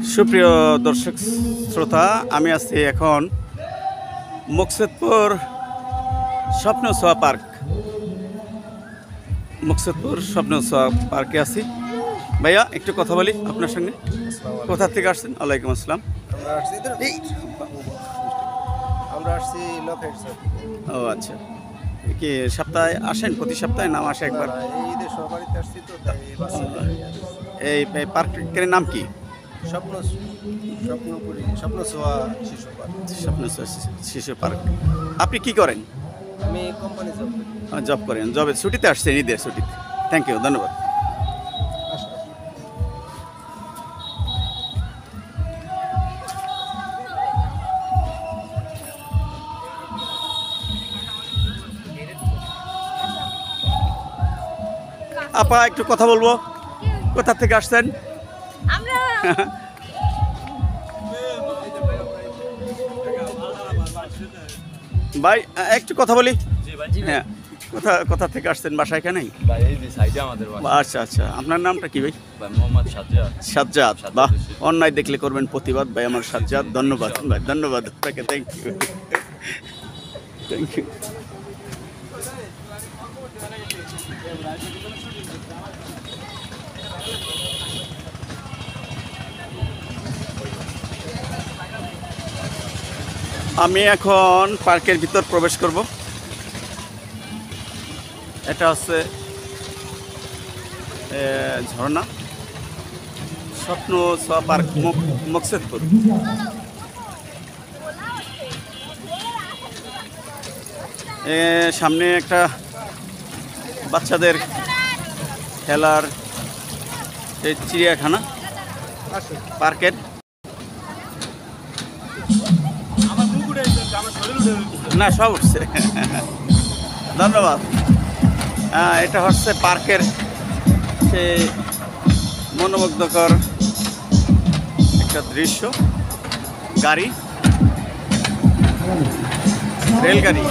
সুপ্রিয় দর্শক শ্রোতা, আমি আছি এখন মুকসেদপুর স্বপ্ন ছোঁয়া পার্ক। মুকসেদপুর স্বপ্ন ছোঁয়া পার্কে আছি। ভাইয়া একটু কথা বলি আপনার সঙ্গে। কোথা থেকে আসছেন? ওয়ালাইকুম আসসালাম। ও আচ্ছা, কি সপ্তাহে আসেন? প্রতি সপ্তাহে নাম আসে একবার? এই পার্কের নাম কি? স্বপ্ন ছোঁয়া শিশু পার্ক। আপনি কি করেন? আমি কোম্পানি জব করেন। জবের ছুটিতে আসছেন? ঈদের ছুটিতে। থ্যাংক ইউ, ধন্যবাদ। আপা একটু কথা বলবো। কোথা থেকে আসছেন? আমরা ভাই একটু কথা বলি। হ্যাঁ, কোথা থেকে আসছেন? বাসা এখানেই? আচ্ছা আচ্ছা, আপনার নামটা কি ভাই? সাজ্জাদ। বাহ, অন্যায় দেখলে করবেন প্রতিবাদ। ভাই আমার সাজ্জাদ, ধন্যবাদ ভাই, ধন্যবাদ আপনাকে। Thank you, thank you. আমি এখন পার্কের ভিতর প্রবেশ করব। এটা হচ্ছে ঝর্ণা স্বপ্ন ছোঁয়া পার্ক, মুকসেদপুর। সামনে একটা বাচ্চাদের খেলার চিড়িয়াখানা পার্কের। না, সব উঠছে। ধন্যবাদ। এটা হচ্ছে পার্কের সে মনোমুগ্ধকর একটা দৃশ্য। গাড়ি, রেলগাড়ি।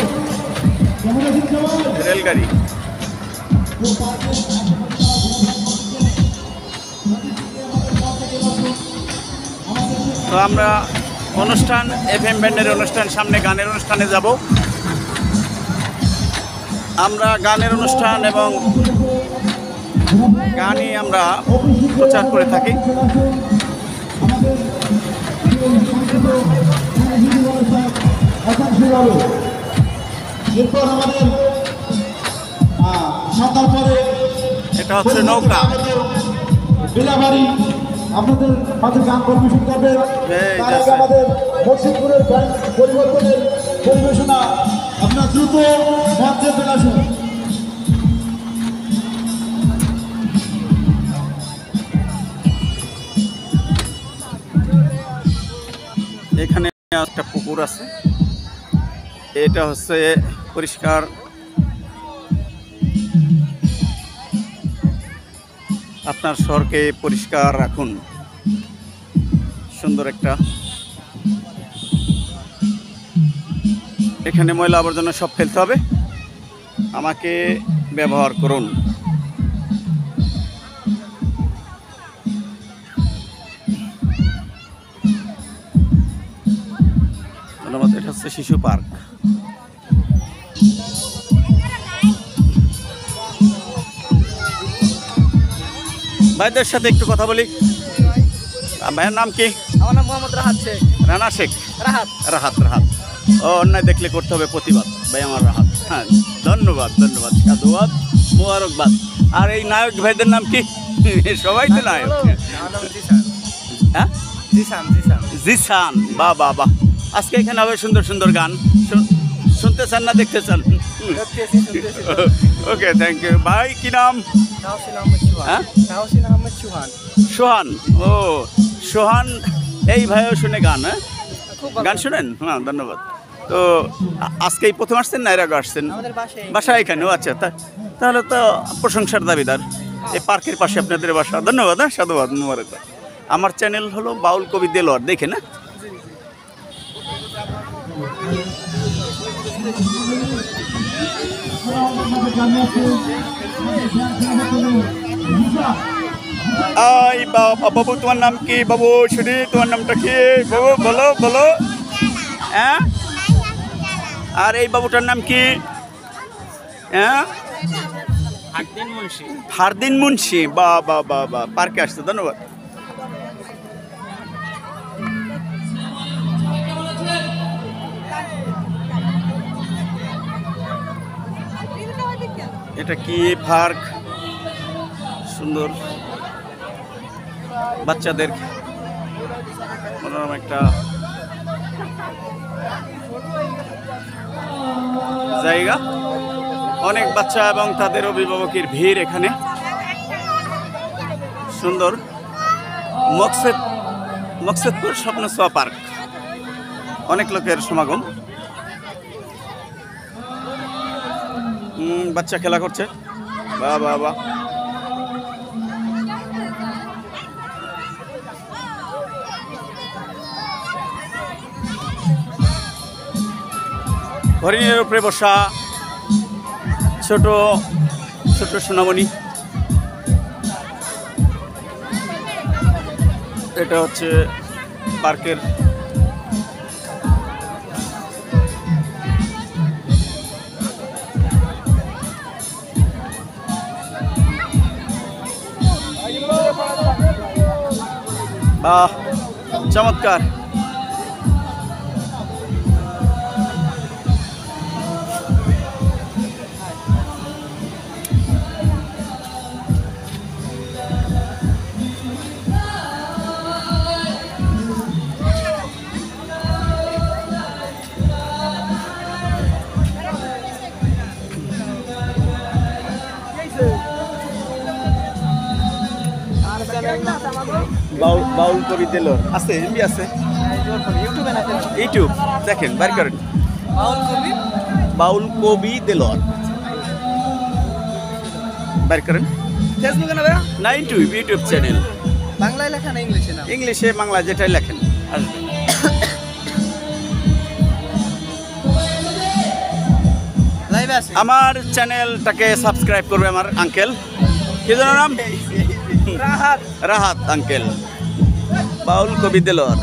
তো আমরা অনুষ্ঠান, FM ব্যান্ডের অনুষ্ঠান, সামনে গানের অনুষ্ঠানে যাব। আমরা গানের অনুষ্ঠান এবং গানই আমরা প্রচার করে থাকি। এটা হচ্ছে নৌকা। আপনাদের মাঝে গান পরিবেশন করবে আমাদের মুকসেদপুরের পরিবর্তনের পরিবেশনা। আপনার দ্রুত মঞ্চে চলে আসুন। এখানে একটা পুকুর আছে। এটা হচ্ছে পরিষ্কার। আপনার শহরকে পরিষ্কার রাখুন। সুন্দর একটা, এখানে ময়লা আবর্জনা সব ফেলতে হবে। আমাকে ব্যবহার করুন। ধন্যবাদ। এটা হচ্ছে শিশু পার্ক। ভাইদের সাথে একটু কথা বলি। ভাইয়ের নাম কি? আমার নাম মোহাম্মদ রাহাত শেখ। রানা শেখ। রাহাত। ও, অন্যায় দেখলে করতে হবে প্রতিবাদ। ভাই আমার রাহাত। হ্যাঁ, ধন্যবাদ, সাধুবাদ, মোবারকবাদ। আর এই নায়ক ভাইদের নাম কি? সবাই তো নায়ক। হ্যাঁ, জিসান। বাহ। আজকে এখানে হবে সুন্দর সুন্দর গান। শুনতে চান না দেখতে চান? ওকে, থ্যাংক ইউ। ভাই কি নাম? হ্যাঁ, সোহান। ও, সোহান। এই ভাইও শুনে গান? হ্যাঁ, গান শুনেন? হ্যাঁ, ধন্যবাদ। তো আজকেই প্রথম আসছেন না এর আগে আসছেন? বাসা এখানেও? আচ্ছা, তাহলে তো প্রশংসার দাবিদার। এই পার্কের পাশে আপনাদের বাসা। ধন্যবাদ। হ্যাঁ, সাধুবাদ, মুবারকবাদ। আমার চ্যানেল হলো বাউল কবি দেলোয়ার, দেখে না? জানিয়েছে আই বাবা, বাবু তোমার নাম কি? বাবু শুনি তোমার নামটা কি? বাবু বলো বলো। হ্যাঁ, আর এই বাবুটার নাম কি? হ্যাঁ, ফারদিন মুন্সি। বা বা বা বা, পার্কে আসছে, ধন্যবাদ। এটা কি পার্ক? সুন্দর বাচ্চাদের মনোরম একটা জায়গা। অনেক বাচ্চা এবং তাদের অভিভাবকের ভিড় এখানে। সুন্দর মকসেদপুর স্বপ্ন ছোঁয়া পার্ক, অনেক লোকের সমাগম। বাচ্চা খেলা করছে, বাহ বাহ বাহ। হরিণের উপরে বসা ছোট ছোট সোনামণি। এটা হচ্ছে পার্কের বাহ, চমৎকার। বাউল কবি দেলোর আছে, এমবি আছে, ইউটিউব দেখেন, বার করেন। বাউল কবি দেলোর বার করেন। ফেসবুকে না না, ইউটিউব চ্যানেল। বাংলায় লেখা না ইংলিশে না? ইংলিশে বাংলা যেটাই লেখেন আসবে। লাইভে আছে। আমার চ্যানেলটাকে সাবস্ক্রাইব করবে আমার আঙ্কেল, কি যেন নাম? রাহাত। রাহাত আঙ্কেল, বাউল কবি দেলোর।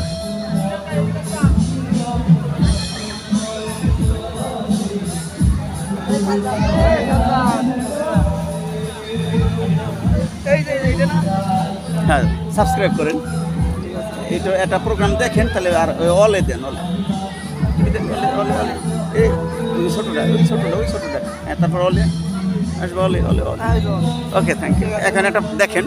হ্যাঁ, সাবস্ক্রাইব করেন। এটা একটা প্রোগ্রাম দেখেন, তাহলে আর অলে দেন, অলে ওই ছোটোটা, ওই ছোটোটা, হ্যাঁ, তারপর অলে আসবে, অলে অলে অলে। ওকে, থ্যাংক ইউ। এখানে একটা দেখেন।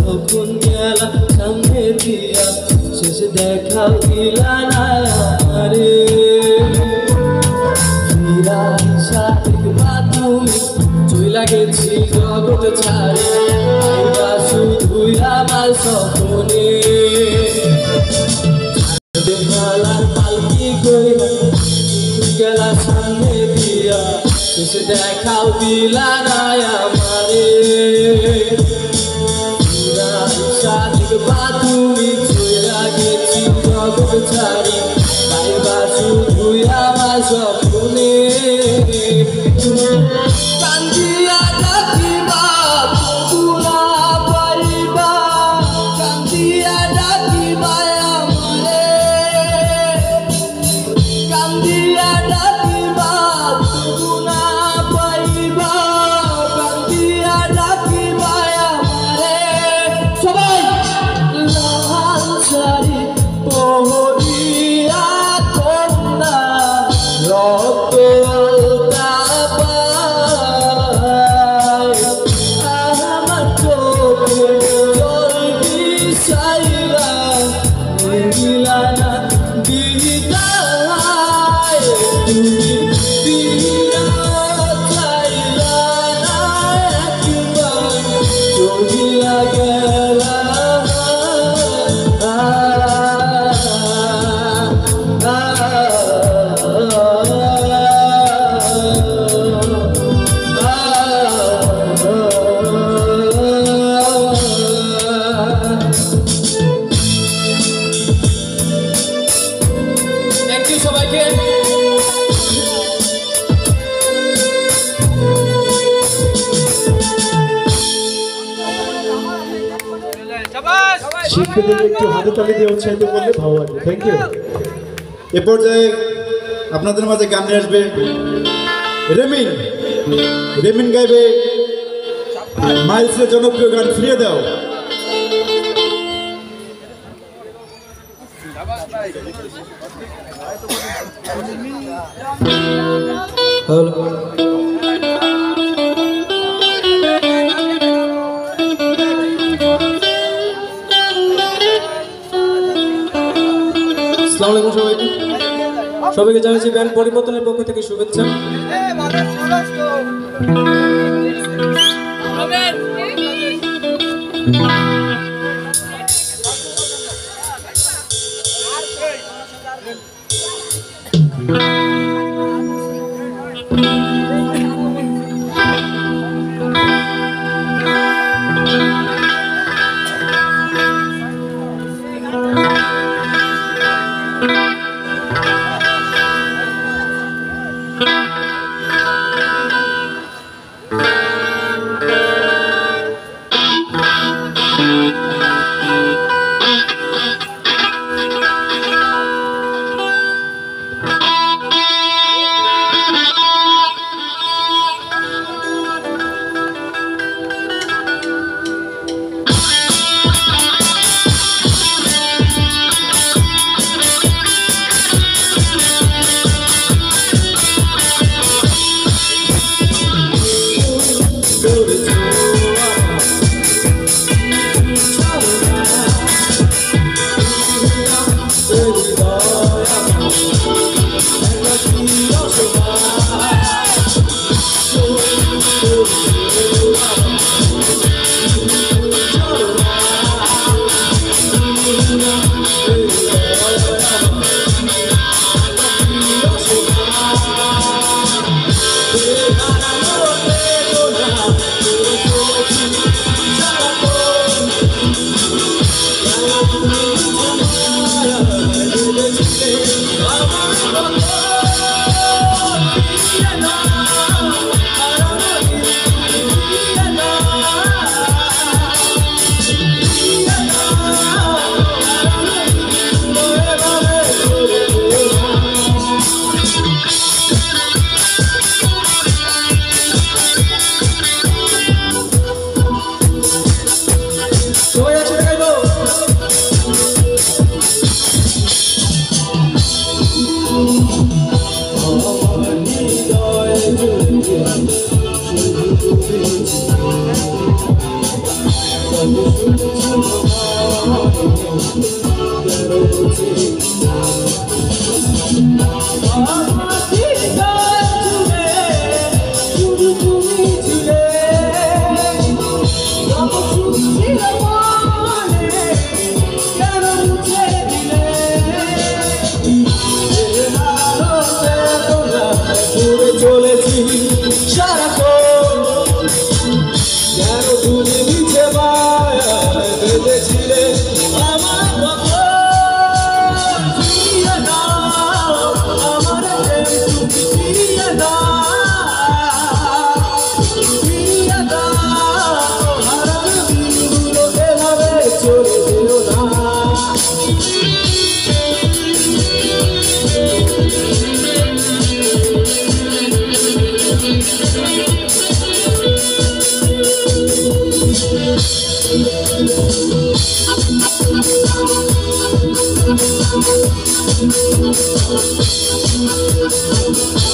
যখন গেলা সামনে দিয়া শেষ দেখা দিলা না আমারে ফিরা সাথবা তুমি চইলা গেছি জগৎ ছাড়ে আইবা শুধুই আমার স্বপ্নে বেহালার পালকি কইরা গেলা সামনে দিয়া শেষ দেখাও দিলা না আমারে তুমি চইলা গেছি জগৎ ছাড়ি পাইবা শুধুই আমার স্বপ্নে কান্দিয়া ডাকিবা তবু না পাইবা কান্দিয়া ডাকিবা আমারে কান্দিয়া ডাকিবা তবু না পাইবা কান্দিয়া ডাকিবা আমারে সবাই লাল শাড়ি পরিয়া কন্যা রক্ত আলতা পায় আমার চোখে জল বিষাইলা দিলা না বিদায় তুমি দিয়া চাইলা না একবার চলিয়া গেলা থ্যাংক ইউ সবাইকে শিল্পীদের একটু হাতে তালি দিয়ে উৎসাহিত করলে ভালো লাগবে। Thank you. এ পর্যায়ে আপনাদের মাঝে গান নিয়ে আসবে রেমিন। রেমিন গাইবে মাইলসের জনপ্রিয় গান ফিরিয়ে দাও। আসসালামু আলাইকুম সবাইকে সবাইকে জানাচ্ছি ব্যান্ড পরিবর্তনের পক্ষ থেকে শুভেচ্ছা Thank you.